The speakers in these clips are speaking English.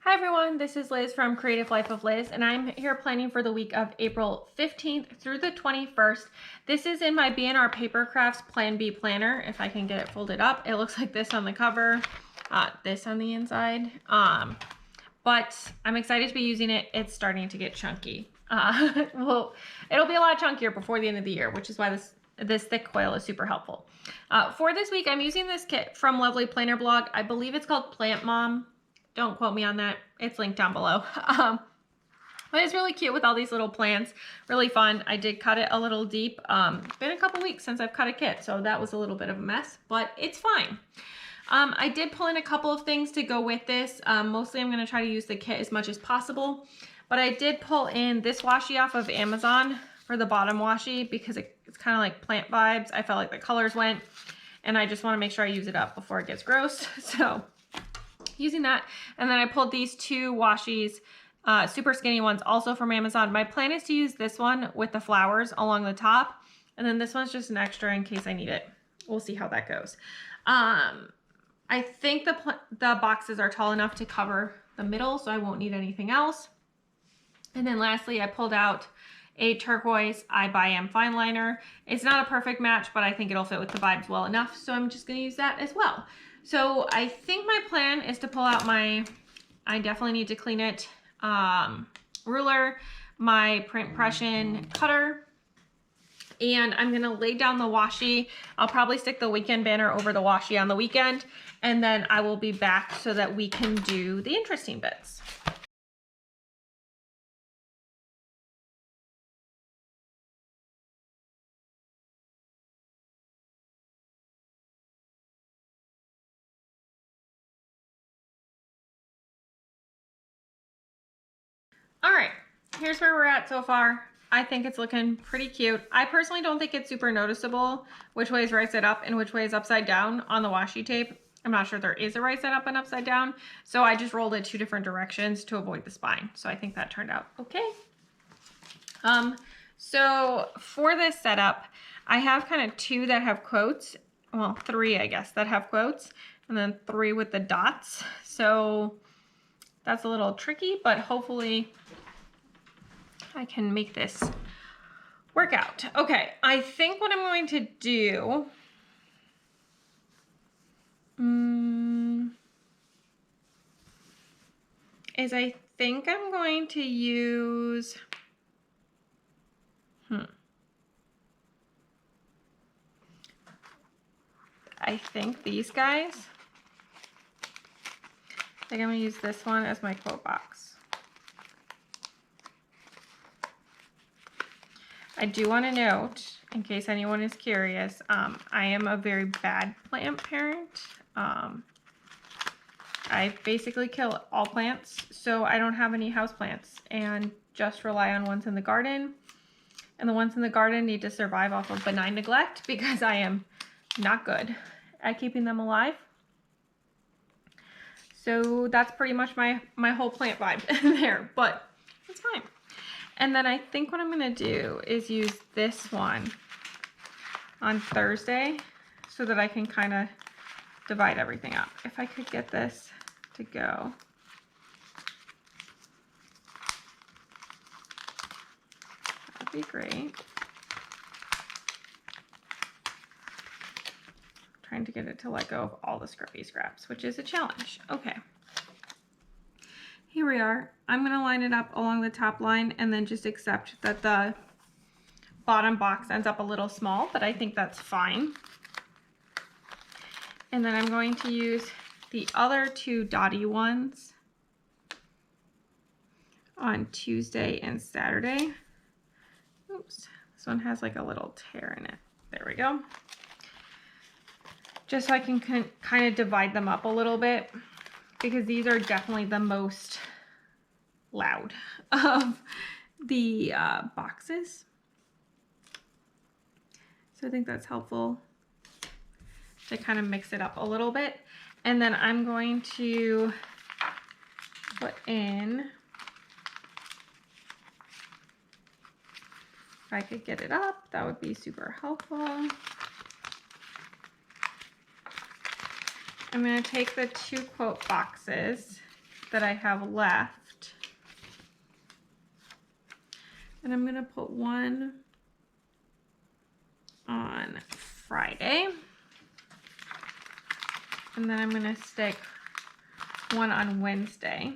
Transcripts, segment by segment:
Hi everyone, this is Liz from Creative Life of Liz, and I'm here planning for the week of April 15th through the 21st. This is in my B&R Paper Crafts Plan B planner. If I can get it folded up, it looks like this on the cover, this on the inside. But I'm excited to be using it. It's starting to get chunky. Well, it'll be a lot chunkier before the end of the year, which is why this thick coil is super helpful. For this week, I'm using this kit from Lovely Planner Blog. I believe it's called Plant Mom. Don't quote me on that. It's linked down below. But it's really cute with all these little plants. Really fun. I did cut it a little deep. It's been a couple weeks since I've cut a kit, so that was a little bit of a mess, but it's fine. I did pull in a couple of things to go with this. Mostly I'm going to try to use the kit as much as possible, but I did pull in this washi off of Amazon for the bottom washi because it's kind of like plant vibes. I felt like the colors went, and I just want to make sure I use it up before it gets gross. So using that, and then I pulled these two washies, super skinny ones, also from Amazon. My plan is to use this one with the flowers along the top, and then this one's just an extra in case I need it. We'll see how that goes. I think the boxes are tall enough to cover the middle, so I won't need anything else. And then lastly, I pulled out a turquoise I by Am fine liner. It's not a perfect match, but I think it'll fit with the vibes well enough, so I'm just going to use that as well. So I think my plan is to pull out I definitely need to clean it, ruler, my print impression cutter, and I'm gonna lay down the washi. I'll probably stick the weekend banner over the washi on the weekend, and then I will be back so that we can do the interesting bits. All right, here's where we're at so far. I think it's looking pretty cute. I personally don't think it's super noticeable which way is right side up and which way is upside down on the washi tape. I'm not sure there is a right side up and upside down, so I just rolled it two different directions to avoid the spine. So I think that turned out okay. So for this setup, I have kind of two that have quotes. Well, three, I guess, that have quotes, and then three with the dots. So that's a little tricky, but hopefully I can make this work out. Okay, I think what I'm going to do is I think I'm going to use, I think these guys. I think I'm going to use this one as my quote box. I do want to note, in case anyone is curious, I am a very bad plant parent. I basically kill all plants, so I don't have any house plants and just rely on ones in the garden. And the ones in the garden need to survive off of benign neglect because I am not good at keeping them alive. So that's pretty much my whole plant vibe there, but it's fine. And then I think what I'm gonna do is use this one on Thursday so that I can kind of divide everything up. If I could get this to go. That'd be great. Trying to get it to let go of all the scruffy scraps, which is a challenge. Okay. Here we are. I'm going to line it up along the top line and then just accept that the bottom box ends up a little small, but I think that's fine. And then I'm going to use the other two dotty ones on Tuesday and Saturday. Oops, this one has like a little tear in it. There we go. Just so I can kind of divide them up a little bit, because these are definitely the most loud of the boxes. So I think that's helpful to kind of mix it up a little bit. And then I'm going to put in If I could get it up, that would be super helpful. I'm going to take the 2 quote boxes that I have left, and I'm going to put one on Friday, and then I'm going to stick one on Wednesday.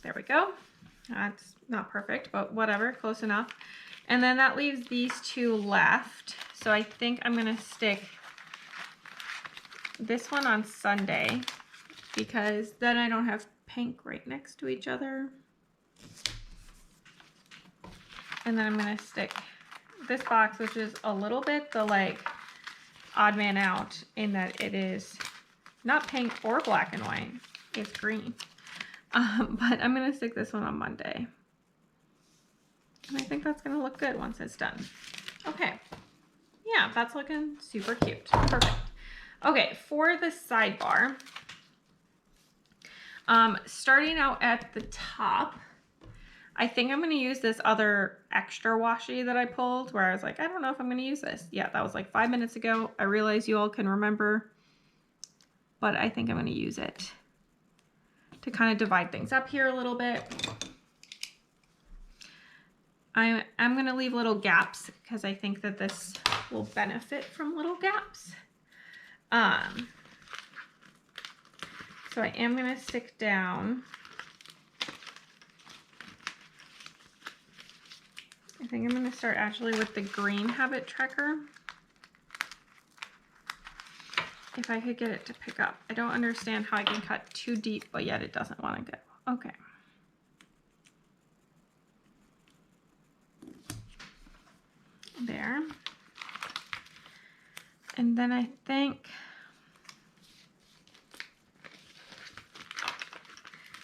There we go. That's not perfect, but whatever, close enough. And then that leaves these 2 left. So I think I'm going to stick this one on Sunday, because then I don't have pink right next to each other. And then I'm going to stick this box, which is a little bit the like odd man out in that it is not pink or black and white. It's green. But I'm going to stick this one on Monday. And I think that's going to look good once it's done. Okay. Yeah, that's looking super cute. Perfect. Okay, for the sidebar, starting out at the top, I think I'm going to use this other extra washi that I pulled where I was like, I don't know if I'm going to use this. Yeah, that was like 5 minutes ago. I realize you all can remember, but I think I'm going to use it to kind of divide things up here a little bit. I'm going to leave little gaps because I think that this will benefit from little gaps. So I am going to stick down. I think I'm going to start actually with the green habit tracker. If I could get it to pick up. I don't understand how I can cut too deep, but yet it doesn't want to go. Okay. There. And then I think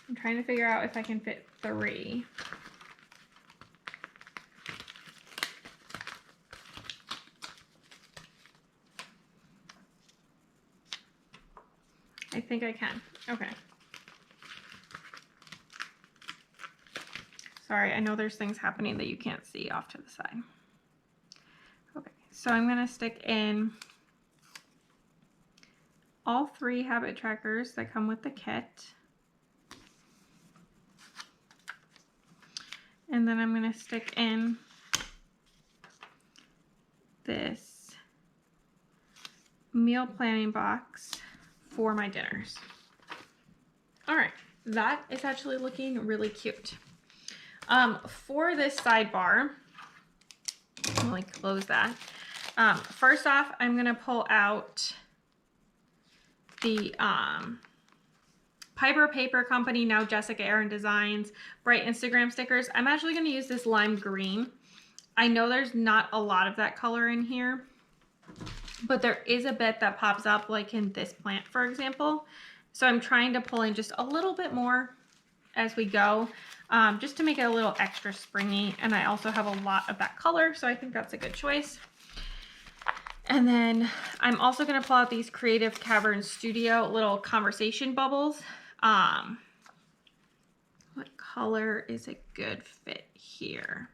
I'm trying to figure out if I can fit 3. I think I can. Okay. Sorry, I know there's things happening that you can't see off to the side. Okay, so I'm going to stick in all 3 habit trackers that come with the kit. And then I'm going to stick in this meal planning box for my dinners. All right, that is actually looking really cute. For this sidebar, I'm going to close that. First off, I'm going to pull out the Piper Paper Company, now Jessica Aaron Designs, bright Instagram stickers. I'm actually going to use this lime green. I know there's not a lot of that color in here, but there is a bit that pops up, like in this plant, for example. So I'm trying to pull in just a little bit more as we go, just to make it a little extra springy. And I also have a lot of that color, so I think that's a good choice. And then I'm also going to pull out these Creative Cavern Studio little conversation bubbles. What color is a good fit here?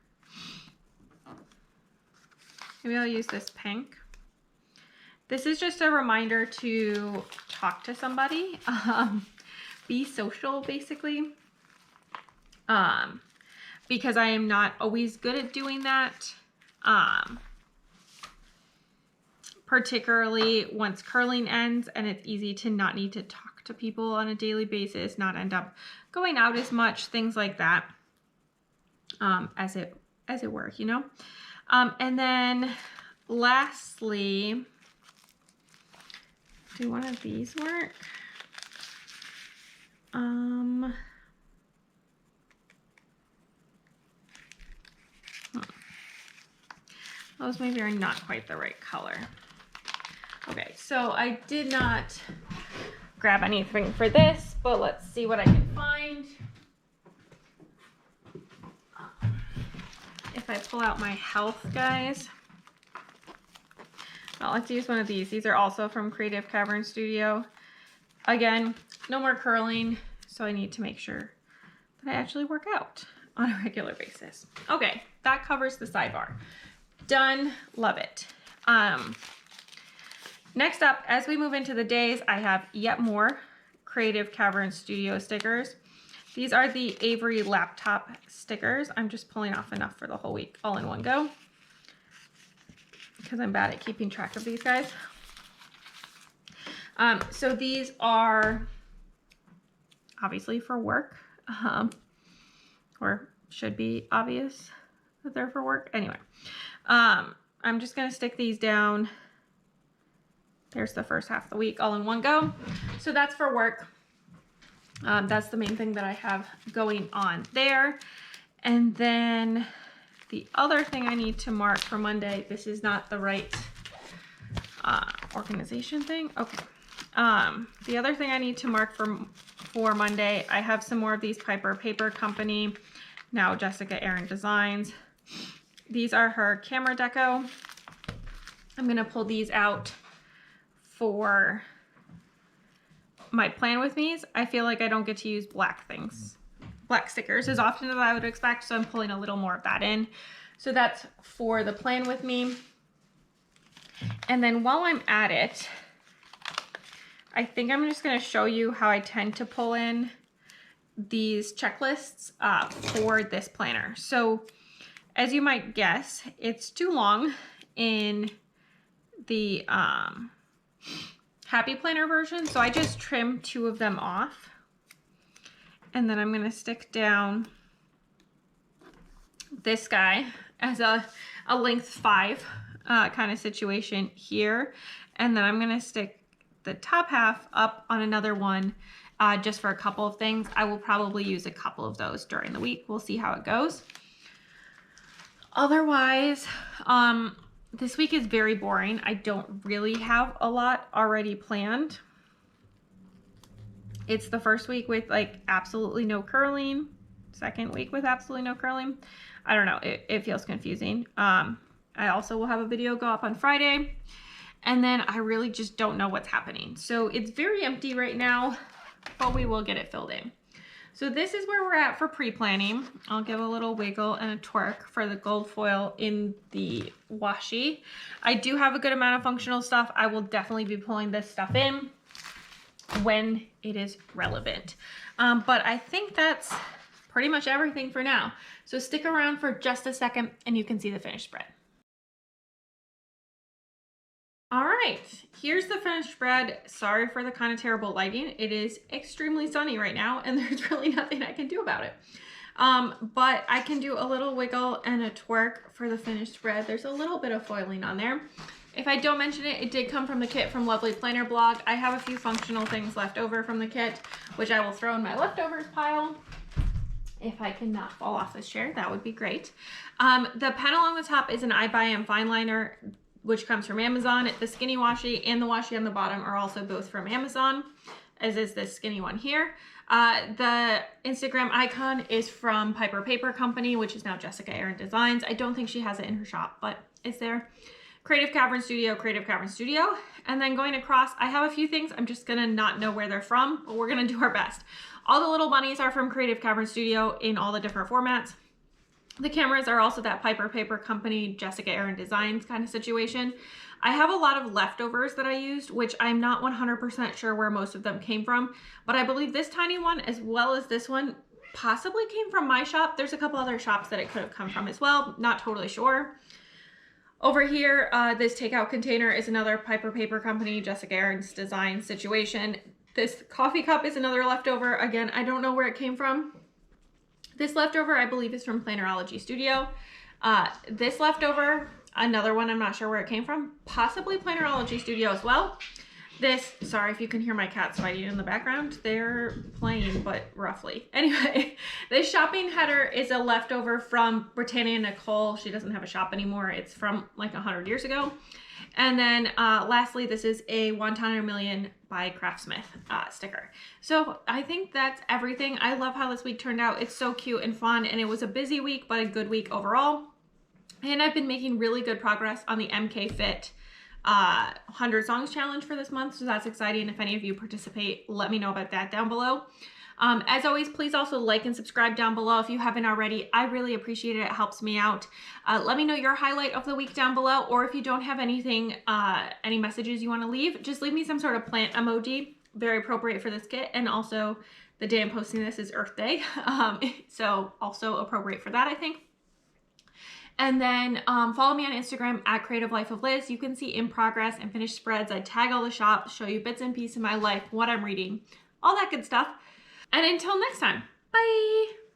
Maybe I'll use this pink. This is just a reminder to talk to somebody, be social basically, because I am not always good at doing that, particularly once curling ends, and it's easy to not need to talk to people on a daily basis, not end up going out as much, things like that, as it were, you know. And then lastly, do one of these work? Those maybe are not quite the right color. Okay, so I did not grab anything for this, but let's see what I can find. If I pull out my health, guys. Well, let's use one of these. These are also from Creative Cavern Studio. Again, no more curling, so I need to make sure that I actually work out on a regular basis. Okay, that covers the sidebar. Done, love it. Next up, as we move into the days, I have yet more Creative Cavern Studio stickers. These are the Avery laptop stickers. I'm just pulling off enough for the whole week, all in one go, because I'm bad at keeping track of these guys. So these are obviously for work, or should be obvious that they're for work. Anyway, I'm just gonna stick these down. There's the first half of the week all in one go. So that's for work. That's the main thing that I have going on there. And then the other thing I need to mark for Monday, this is not the right organization thing. Okay. The other thing I need to mark for Monday, I have some more of these Piper Paper Company, now Jessica Erin Designs. These are her camera deco. I'm going to pull these out for my plan with me's. I feel like I don't get to use black stickers as often as I would expect, so I'm pulling a little more of that in. So that's for the plan with me. And then while I'm at it, I think I'm just going to show you how I tend to pull in these checklists for this planner. So as you might guess, it's too long in the Happy Planner version, so I just trimmed 2 of them off. And then I'm going to stick down this guy as a length 5 kind of situation here. And then I'm going to stick the top half up on another one just for a couple of things. I will probably use a couple of those during the week. We'll see how it goes. Otherwise, this week is very boring. I don't really have a lot already planned. It's the first week with like absolutely no curling, second week with absolutely no curling. I don't know, it feels confusing. I also will have a video go up on Friday, and then I really just don't know what's happening. So it's very empty right now, but we will get it filled in. So this is where we're at for pre-planning. I'll give a little wiggle and a twerk for the gold foil in the washi. I do have a good amount of functional stuff. I will definitely be pulling this stuff in when it is relevant. But I think that's pretty much everything for now. So stick around for just a second and you can see the finished spread. All right, here's the finished spread. Sorry for the kind of terrible lighting. It is extremely sunny right now and there's really nothing I can do about it. But I can do a little wiggle and a twerk for the finished spread. There's a little bit of foiling on there. If I don't mention it, it did come from the kit from Lovely Planner Blog. I have a few functional things left over from the kit, which I will throw in my leftovers pile. If I can not fall off this chair, that would be great. The pen along the top is an I Buy Em fine liner, which comes from Amazon. The skinny washi and the washi on the bottom are also both from Amazon, as is this skinny one here. The Instagram icon is from Piper Paper Company, which is now Jessica Erin Designs. I don't think she has it in her shop, but it's there. Creative Cavern Studio, Creative Cavern Studio. And then going across, I have a few things. I'm just gonna not know where they're from, but we're gonna do our best. All the little bunnies are from Creative Cavern Studio in all the different formats. The cameras are also that Piper Paper Company, Jessica Erin Designs kind of situation. I have a lot of leftovers that I used, which I'm not 100% sure where most of them came from, but I believe this tiny one, as well as this one, possibly came from my shop. There's a couple other shops that it could have come from as well. Not totally sure. Over here, this takeout container is another Piper Paper Company, Jessica Erin's Design situation. This coffee cup is another leftover. Again, I don't know where it came from. This leftover, I believe, is from Plannerology Studio. This leftover, another one, I'm not sure where it came from. Possibly Plannerology Studio as well. This, sorry if you can hear my cats fighting in the background. They're playing, but roughly. Anyway, this shopping header is a leftover from Britannia Nicole. She doesn't have a shop anymore. It's from like 100 years ago. And then lastly, this is a Wonton Million by Craftsmith sticker. So I think that's everything. I love how this week turned out. It's so cute and fun, and it was a busy week, but a good week overall. And I've been making really good progress on the MK Fit 100 Songs Challenge for this month, so that's exciting. If any of you participate, let me know about that down below. As always, please also like and subscribe down below if you haven't already. I really appreciate it. It helps me out. Let me know your highlight of the week down below, or if you don't have anything, any messages you want to leave, just leave me some sort of plant emoji. Very appropriate for this kit. And also the day I'm posting this is Earth Day. So also appropriate for that, I think. And then follow me on Instagram at Creative Life of Liz. You can see in progress and finished spreads. I tag all the shops, show you bits and pieces of my life, what I'm reading, all that good stuff. And until next time, bye.